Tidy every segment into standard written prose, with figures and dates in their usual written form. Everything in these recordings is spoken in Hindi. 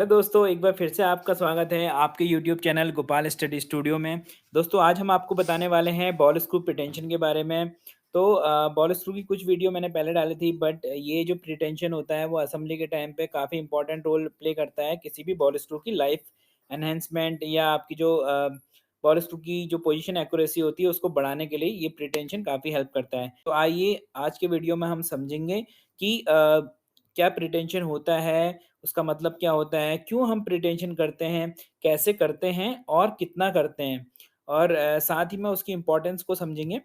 हेलो दोस्तों, एक बार फिर से आपका स्वागत है आपके YouTube channel Gopal study studio में। दोस्तों, आज हम आपको बताने वाले हैं बॉल स्क्रू प्रीटेंशन के बारे में। तो बॉल स्क्रू की कुछ वीडियो मैंने पहले डाली थी, बट ये जो प्रीटेंशन होता है वो असेंबली के टाइम पे काफ़ी इंपॉर्टेंट रोल प्ले करता है किसी भी बॉल स्क्रू की लाइफ एनहांसमेंट या आपकी जो बॉल स्क्रू की जो पोजीशन एक्यूरेसी होती है उसको बढ़ाने के लिए ये प्रीटेंशन काफ़ी हेल्प करता है। तो आइए आज के वीडियो में हम समझेंगे कि क्या प्रीटेंशन होता है, उसका मतलब क्या होता है, क्यों हम प्रिटेंशन करते हैं, कैसे करते हैं और कितना करते हैं और साथ ही में उसकी इम्पोर्टेंस को समझेंगे।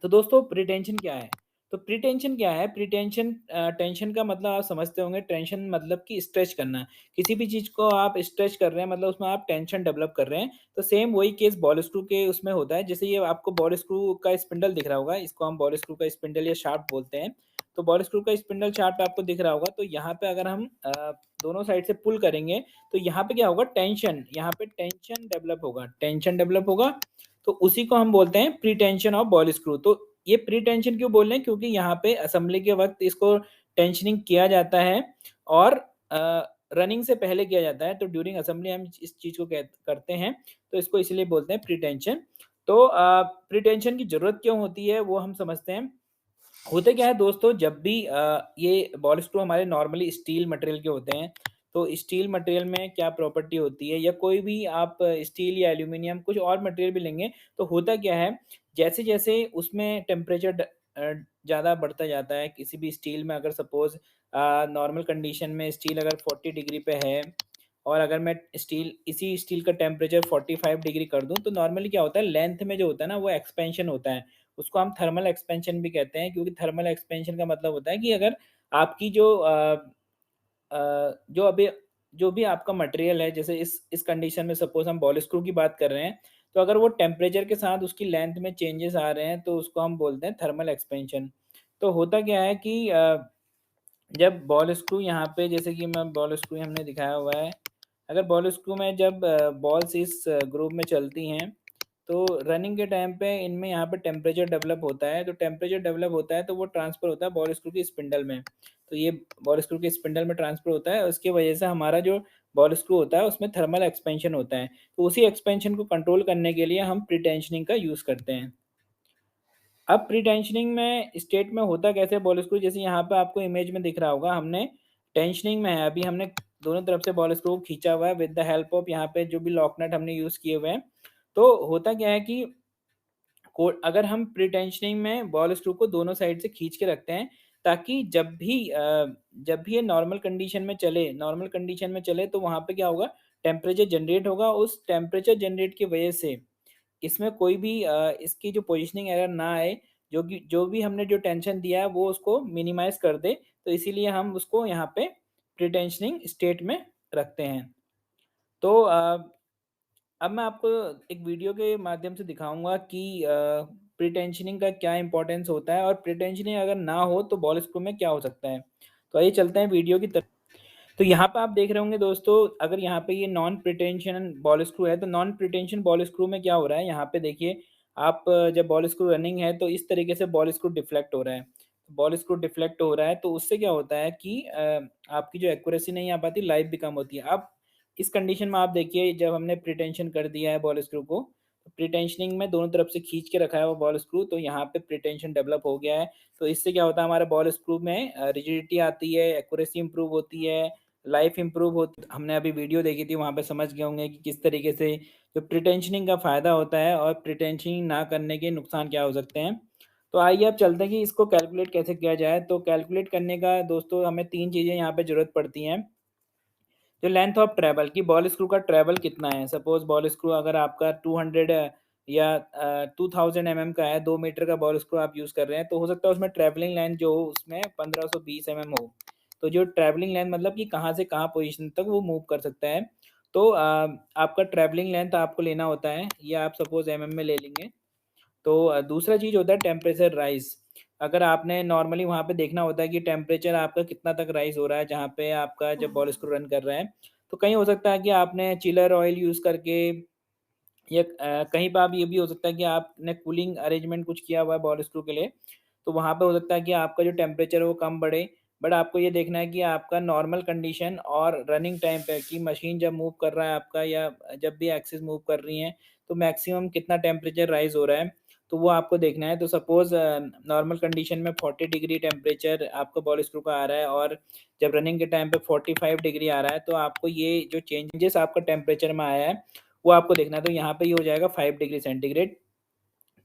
तो दोस्तों प्रिटेंशन क्या है? तो प्रिटेंशन क्या है? प्रिटेंशन टेंशन का मतलब आप समझते होंगे, टेंशन मतलब कि स्ट्रेच करना। किसी भी चीज़ को आप स्ट्रेच कर रहे हैं मतलब उसमें आप टेंशन डेवलप कर रहे हैं। तो सेम वही केस बॉल स्क्रू के उसमें होता है। जैसे ये आपको बॉल स्क्रू का स्पिंडल दिख रहा होगा, इसको हम बॉल स्क्रू का स्पिंडल या शाफ्ट बोलते हैं। तो बॉल स्क्रू का स्पिंडल शाफ्ट आपको दिख रहा होगा, तो यहाँ पे अगर हम दोनों साइड से पुल करेंगे, तो यहाँ पे क्या होगा? टेंशन, यहाँ पे टेंशन डेवलप होगा, तो उसी को हम बोलते हैं प्रीटेंशन ऑफ बॉल स्क्रू। तो ये प्रीटेंशन क्यों बोल रहे हैं? क्योंकि यहाँ पे असेंबली के वक़्त इसको टेंशनिंग किया जाता है और रनिंग से पहले किया जाता है। तो ड्यूरिंग असेंबली हम इस चीज़ को करते हैं, तो इसको इसीलिए बोलते हैं प्रीटेंशन। तो प्रीटेंशन की ज़रूरत क्यों होती है वो हम समझते हैं। होता क्या है दोस्तों, जब भी ये बॉल स्क्रू हमारे नॉर्मली स्टील मटेरियल के होते हैं, तो स्टील मटेरियल में क्या प्रॉपर्टी होती है या कोई भी आप स्टील या एल्यूमीनियम कुछ और मटेरियल भी लेंगे, तो होता क्या है, जैसे-जैसे उसमें टेम्परेचर ज़्यादा बढ़ता जाता है, किसी भी स्टील में अगर सपोज़ नॉर्मल कंडीशन में स्टील अगर 40 डिग्री पे है और अगर मैं इसी स्टील का टेम्परेचर 45 डिग्री कर दूँ, तो नॉर्मली क्या होता है, लेंथ में जो होता है ना वो एक्सपेंशन होता है। उसको हम थर्मल एक्सपेंशन भी कहते हैं, क्योंकि थर्मल एक्सपेंशन का मतलब होता है कि अगर आपकी जो जो अभी जो भी आपका मटेरियल है, जैसे इस कंडीशन में सपोज़ हम बॉल स्क्रू की बात कर रहे हैं, तो अगर वो टेम्परेचर के साथ उसकी लेंथ में चेंजेस आ रहे हैं, तो उसको हम बोलते हैं थर्मल एक्सपेंशन। तो होता क्या है कि जब बॉल स्क्रू यहाँ पे, जैसे कि मैं बॉल स्क्रू हमने दिखाया हुआ है, अगर बॉल स्क्रू में जब बॉल्स इस ग्रुप में चलती हैं, तो रनिंग के टाइम पे इनमें यहाँ पे टेम्परेचर डेवलप होता है, तो टेम्परेचर डेवलप होता है तो वो ट्रांसफ़र होता है बॉल स्क्रू की स्पिंडल में। तो ये बॉल स्क्रू की स्पिंडल में ट्रांसफ़र होता है, उसकी वजह से हमारा जो बॉल स्क्रू होता है उसमें थर्मल एक्सपेंशन होता है। तो उसी एक्सपेंशन को कंट्रोल करने के लिए हम प्री-टेंशनिंग का यूज़ करते हैं। अब प्री-टेंशनिंग में स्टेट में होता कैसे है बॉल स्क्रू, जैसे यहाँ पे आपको इमेज में दिख रहा होगा, हमने टेंशनिंग में है, अभी हमने दोनों तरफ से बॉल स्क्रू को खींचा हुआ है विद द हेल्प ऑफ यहाँ पे जो भी लॉक नट हमने यूज़ किए हुए हैं। तो होता क्या है कि को अगर हम प्री-टेंशनिंग में बॉल स्क्रू को दोनों साइड से खींच के रखते हैं, ताकि जब भी ये नॉर्मल कंडीशन में चले तो वहाँ पे क्या होगा, टेम्परेचर जनरेट होगा, उस टेम्परेचर जनरेट की वजह से इसमें कोई भी इसकी जो पोज़ीशनिंग एरर ना आए, जो भी हमने जो टेंशन दिया है वो उसको मिनिमाइज़ कर दे, तो इसीलिए हम उसको यहाँ पे प्री-टेंशनिंग स्टेट में रखते हैं। तो अब मैं आपको एक वीडियो के माध्यम से दिखाऊँगा कि प्री-टेंशनिंग का क्या इम्पोर्टेंस होता है और प्री-टेंशनिंग अगर ना हो तो बॉल स्क्रू में क्या हो सकता है। तो आइए चलते हैं वीडियो की तरफ। तो यहाँ पे आप देख रहे होंगे दोस्तों, अगर यहाँ पे ये नॉन प्रिटेंशन बॉल स्क्रू है, तो नॉन प्रिटेंशन बॉल स्क्रू में क्या हो रहा है, यहाँ पे देखिए आप जब बॉल स्क्रू रनिंग है तो इस तरीके से बॉल स्क्रू डिफ्लेक्ट हो रहा है। बॉल स्क्रू डिफ्लेक्ट हो रहा है तो उससे क्या होता है कि आपकी जो एक्यूरेसी नहीं आ पाती, लाइफ भी कम होती है। अब इस कंडीशन में आप देखिए, जब हमने प्रिटेंशन कर दिया है बॉल स्क्रू को, तो प्रिटेंशनिंग में दोनों तरफ से खींच के रखा है वो बॉल स्क्रू, तो यहाँ पे प्रिटेंशन डेवलप हो गया है। तो इससे क्या होता है, हमारे बॉल स्क्रू में रिजिडिटी आती है, एक्यूरेसी इंप्रूव होती है, लाइफ इम्प्रूव होती। हमने अभी वीडियो देखी थी, वहाँ पे समझ गए होंगे कि किस तरीके से जो प्रीटेंशनिंग का फ़ायदा होता है और प्रीटेंशनिंग ना करने के नुकसान क्या हो सकते हैं। तो आइए अब चलते हैं कि इसको कैलकुलेट कैसे किया जाए। तो कैलकुलेट करने का दोस्तों हमें 3 चीज़ें यहाँ पे ज़रूरत पड़ती हैं। जो लेंथ ऑफ ट्रैवल कि बॉल स्क्रू का ट्रैवल कितना है। सपोज़ बॉल स्क्रू अगर आपका 200 या 2000 का है, 2 मीटर का बॉल स्क्रू आप यूज़ कर रहे हैं, तो हो सकता है उसमें ट्रैवलिंग लेंथ जो हो उसमें 1520 हो। तो जो ट्रैवलिंग लेंथ मतलब कि कहाँ से कहाँ पोज़ीशन तक वो मूव कर सकता है। तो आपका ट्रैवलिंग लेंथ आपको लेना होता है, ये आप सपोज़ में ले लेंगे। तो दूसरा चीज़ होता है टेम्परेचर राइज़। अगर आपने नॉर्मली वहाँ पे देखना होता है कि टेम्परेचर आपका कितना तक राइज़ हो रहा है, जहाँ पे आपका जब बॉल स्क्रू रन कर रहा है। तो कहीं हो सकता है कि आपने चिलर ऑयल यूज़ करके या कहीं पे आप ये भी हो सकता है कि आपने कूलिंग अरेंजमेंट कुछ किया हुआ है बॉल स्क्रू के लिए, तो वहाँ पे हो सकता है कि आपका जो टेम्परेचर है वो कम बढ़े। बट आपको ये देखना है कि आपका नॉर्मल कंडीशन और रनिंग टाइम पे कि मशीन जब मूव कर रहा है आपका या जब भी एक्सिस मूव कर रही हैं, तो मैक्सिमम कितना टेम्परेचर राइज़ हो रहा है, तो वो आपको देखना है। तो सपोज़ नॉर्मल कंडीशन में 40 डिग्री टेम्परेचर आपका बॉल स्क्रू का आ रहा है और जब रनिंग के टाइम पे 45 डिग्री आ रहा है, तो आपको ये जो चेंजेस आपका टेम्परेचर में आया है, वो आपको देखना है। तो यहाँ पे ये हो जाएगा 5 डिग्री सेंटीग्रेड।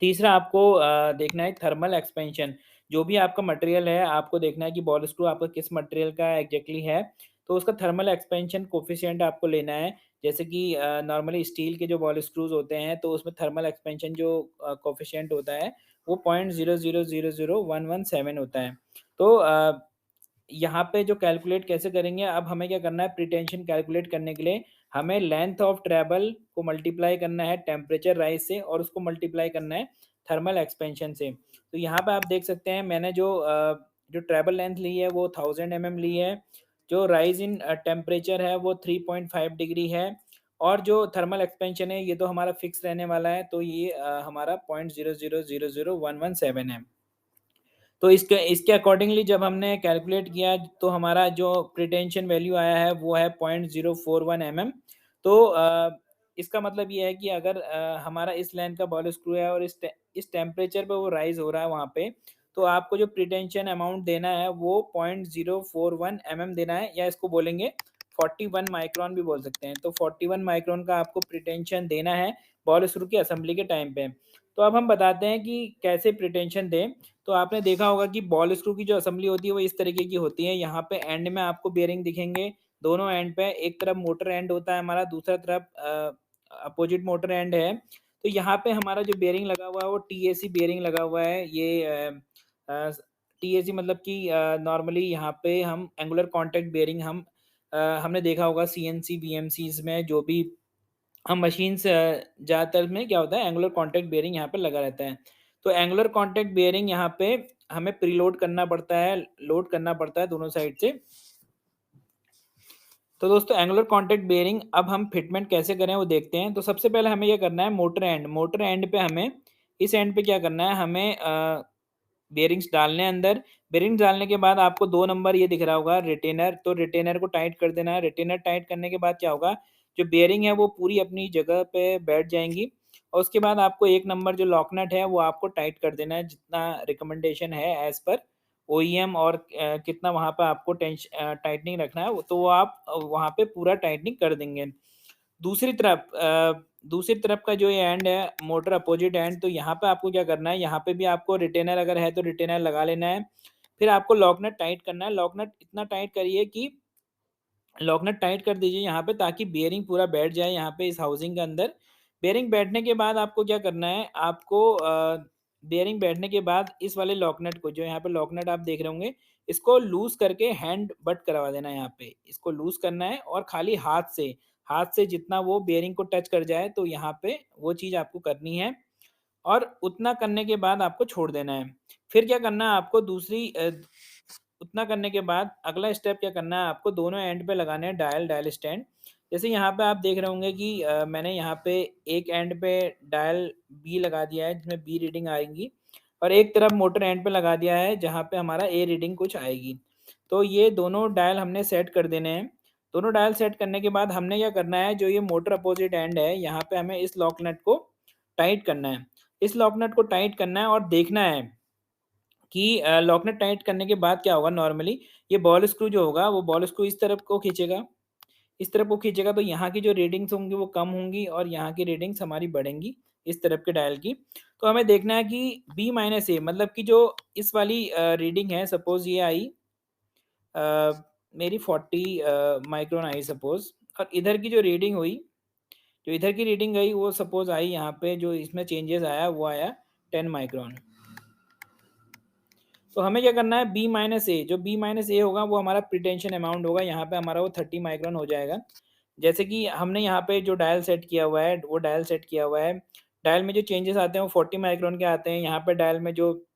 तीसरा आपको देखना है थर्मल एक्सपेंशन। जो भी आपका मटेरियल है, आपको देखना है कि बॉल स्क्रू आपका किस मटेरियल का एग्ज़ैक्टली है, तो उसका थर्मल एक्सपेंशन कोएफ़िशिएंट आपको लेना है। जैसे कि नॉर्मली स्टील के जो बॉल स्क्रूज़ होते हैं, तो उसमें थर्मल एक्सपेंशन जो कोएफ़िशिएंट होता है, वो 0.000117 होता है। तो यहाँ पे जो कैलकुलेट कैसे करेंगे, अब हमें क्या करना है प्रीटेंशन कैलकुलेट करने के लिए हमें लेंथ ऑफ ट्रैवल को मल्टीप्लाई करना है टेम्परेचर राइज़ से और उसको मल्टीप्लाई करना है थर्मल एक्सपेंशन से। तो यहाँ पे आप देख सकते हैं मैंने जो ट्रैवल लेंथ ली है वो 1000 ली है। जो राइज़ इन टेम्परेचर है वो 3.5 डिग्री है और जो थर्मल एक्सपेंशन है ये तो हमारा फिक्स रहने वाला है, तो ये हमारा 0.000117 है। तो इसके इसके अकॉर्डिंगली जब हमने कैलकुलेट किया तो हमारा जो प्रीटेंशन वैल्यू आया है वो है 0.041 तो इसका मतलब ये है कि अगर हमारा इस लेंथ का बॉल स्क्रू है और इस टेम्परेचर पे वो राइज़ हो रहा है वहाँ पे, तो आपको जो प्रीटेंशन अमाउंट देना है वो 0.041 देना है या इसको बोलेंगे 41 माइक्रोन भी बोल सकते हैं। तो 41 माइक्रोन का आपको प्रीटेंशन देना है बॉल स्क्रू की असेंबली के टाइम पे। तो अब हम बताते हैं कि कैसे प्रीटेंशन दें। तो आपने देखा होगा कि बॉल स्क्रू की जो असेंबली होती है वो इस तरीके की होती है। यहाँ पे एंड में आपको बेयरिंग दिखेंगे, दोनों एंड पे एक तरफ मोटर एंड होता है हमारा, दूसरा तरफ अपोजिट मोटर एंड है। तो यहाँ पे हमारा जो बेयरिंग लगा हुआ है वो टीएसी बेयरिंग लगा हुआ है। ये टीएसी मतलब कि नॉर्मली यहाँ पे हम एंगुलर कॉन्टैक्ट बेयरिंग हमने देखा होगा सीएनसी, बीएमसीज़ में जो भी हम मशीन्स ज़्यादातर में क्या होता है एंगुलर कॉन्टैक्ट बेयरिंग यहाँ पे लगा रहता है। तो एंगुलर कॉन्टैक्ट बेयरिंग यहाँ पे हमें प्रीलोड करना पड़ता है, लोड करना पड़ता है दोनों साइड से। तो दोस्तों एंगुलर कॉन्टैक्ट बेयरिंग अब हम फिटमेंट कैसे करें वो देखते हैं। तो सबसे पहले हमें ये करना है मोटर एंड पे हमें इस एंड पे क्या करना है हमें बेयरिंग्स डालने हैं अंदर। बेयरिंग्स डालने के बाद आपको 2 नंबर ये दिख रहा होगा रिटेनर, तो रिटेनर को टाइट कर देना है। रिटेनर टाइट करने के बाद क्या होगा, जो बेयरिंग है वो पूरी अपनी जगह पे बैठ जाएँगी और उसके बाद आपको 1 नंबर जो लॉक नट है वो आपको टाइट कर देना है जितना रिकमेंडेशन है एज़ पर ओईएम और कितना वहाँ पे आपको टाइटनिंग रखना है, तो वो आप वहाँ पे पूरा टाइटनिंग कर देंगे। दूसरी तरफ का जो ये एंड है मोटर अपोजिट एंड, तो यहाँ पे आपको क्या करना है, यहाँ पे भी आपको रिटेनर अगर है तो रिटेनर लगा लेना है। फिर आपको लॉक नट टाइट करना है। लॉक नट इतना टाइट करिए कि लॉक नट टाइट कर दीजिए यहाँ पे ताकि बेयरिंग पूरा बैठ जाए यहाँ पे इस हाउसिंग के अंदर। बेयरिंग बैठने के बाद आपको क्या करना है, आपको बेयरिंग बैठने के बाद इस वाले लॉक नट को जो यहाँ पे लॉक नट आप देख रहे होंगे, इसको लूज़ करके हैंड बट करवा देना है यहाँ पे। इसको लूज़ करना है और खाली हाथ से जितना वो बेयरिंग को टच कर जाए तो यहाँ पे वो चीज़ आपको करनी है और उतना करने के बाद आपको छोड़ देना है। फिर क्या करना है आपको उतना करने के बाद अगला स्टेप क्या करना है आपको दोनों एंड पे लगाने हैं डायल स्टैंड। जैसे यहाँ पे आप देख रहे होंगे कि मैंने यहाँ पे एक एंड पे डायल बी लगा दिया है जिसमें बी रीडिंग आएगी और एक तरफ मोटर एंड पे लगा दिया है जहाँ पे हमारा ए रीडिंग कुछ आएगी। तो ये दोनों डायल हमने सेट कर देने हैं। दोनों डायल सेट करने के बाद हमने क्या करना है, जो ये मोटर अपोजिट एंड है यहाँ पे हमें इस लॉक नट को टाइट करना है। इस लॉक नट को टाइट करना है और देखना है कि लॉक नट टाइट करने के बाद क्या होगा, नॉर्मली ये बॉल स्क्रू जो होगा वो बॉल स्क्रू इस तरफ को खींचेगा, इस तरफ को खींचेगा तो यहाँ की जो रीडिंग्स होंगी वो कम होंगी और यहाँ की रीडिंग्स हमारी बढ़ेंगी इस तरफ के डायल की। तो हमें देखना है कि बी माइनस ए मतलब कि जो इस वाली रीडिंग है सपोज़ ये आई अ, मेरी 40 माइक्रोन आई सपोज़ और इधर की जो रीडिंग हुई, जो इधर की रीडिंग गई वो सपोज़ आई यहाँ पे जो इसमें चेंजेस आया वो आया 10 माइक्रोन। तो हमें क्या करना है बी माइनस ए, जो बी माइनस ए होगा वो हमारा प्रीटेंशन अमाउंट होगा, यहाँ पे हमारा वो 30 माइक्रोन हो जाएगा। जैसे कि हमने यहाँ पे जो डायल सेट किया हुआ है वो डायल सेट किया हुआ है। डायल में जो चेंजेस आते हैं वो 40 माइक्रोन के आते हैं, यहाँ पे डायल में जो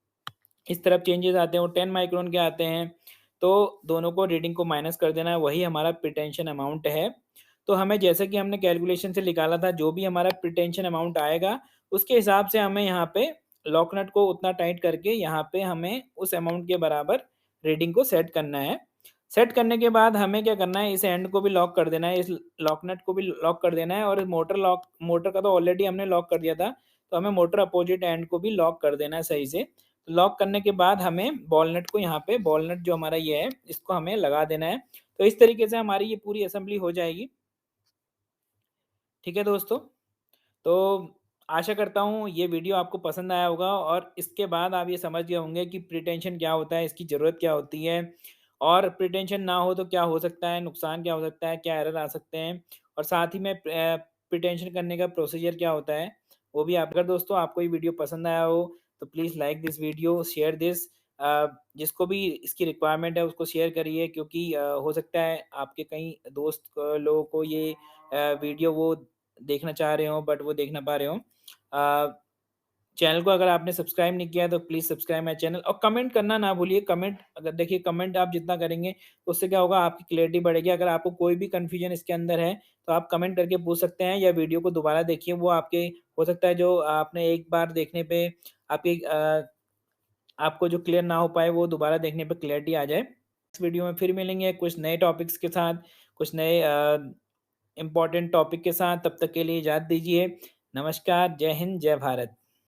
इस तरफ चेंजेस आते हैं वो 10 माइक्रोन के आते हैं। तो दोनों को रीडिंग को माइनस कर देना है, वही हमारा प्रीटेंशन अमाउंट है। तो हमें जैसे कि हमने कैलकुलेशन से निकाला था जो भी हमारा प्रीटेंशन अमाउंट आएगा उसके हिसाब से हमें यहाँ पे लॉक नट को उतना टाइट करके यहाँ पे हमें उस अमाउंट के बराबर रीडिंग को सेट करना है। सेट करने के बाद हमें क्या करना है, इस एंड को भी लॉक कर देना है, इस लॉक नट को भी लॉक कर देना है और मोटर का तो ऑलरेडी हमने लॉक कर दिया था, तो हमें मोटर अपोजिट एंड को भी लॉक कर देना है सही से। तो लॉक करने के बाद हमें बॉल नट को यहाँ पे बॉल नट जो हमारा ये है, इसको हमें लगा देना है। तो इस तरीके से हमारी ये पूरी असेंबली हो जाएगी। ठीक है दोस्तों? तो आशा करता हूँ ये वीडियो आपको पसंद आया होगा और इसके बाद आप ये समझ गए होंगे कि प्रीटेंशन क्या होता है, इसकी ज़रूरत क्या होती है और प्रीटेंशन ना हो तो क्या हो सकता है, नुकसान क्या हो सकता है, क्या एरर आ सकते हैं और साथ ही में प्रीटेंशन करने का प्रोसीजर क्या होता है, वो भी आप अगर दोस्तों आपको ये वीडियो पसंद आया हो तो please like this video, share this जिसको भी इसकी रिक्वायरमेंट है उसको शेयर करिए क्योंकि हो सकता है आपके कई दोस्त लोगों को ये वीडियो वो देखना चाह रहे हो बट वो देख ना पा रहे हो। चैनल को अगर आपने सब्सक्राइब नहीं किया है तो प्लीज़ सब्सक्राइब माय चैनल और कमेंट करना ना भूलिए। कमेंट अगर देखिए कमेंट आप जितना करेंगे तो उससे क्या होगा आपकी क्लैरिटी बढ़ेगी। अगर आपको कोई भी कन्फ्यूजन इसके अंदर है तो आप कमेंट करके पूछ सकते हैं या वीडियो को दोबारा देखिए। वो आपके हो सकता है जो आपने एक बार देखने पे आपकी आपको जो क्लियर ना हो पाए वो दोबारा देखने पे क्लैरिटी आ जाए। इस वीडियो में फिर मिलेंगे कुछ नए टॉपिक्स के साथ, कुछ नए इम्पोर्टेंट टॉपिक के साथ। तब तक के लिए इजाज़त दीजिए। नमस्कार, जय हिंद, जय भारत।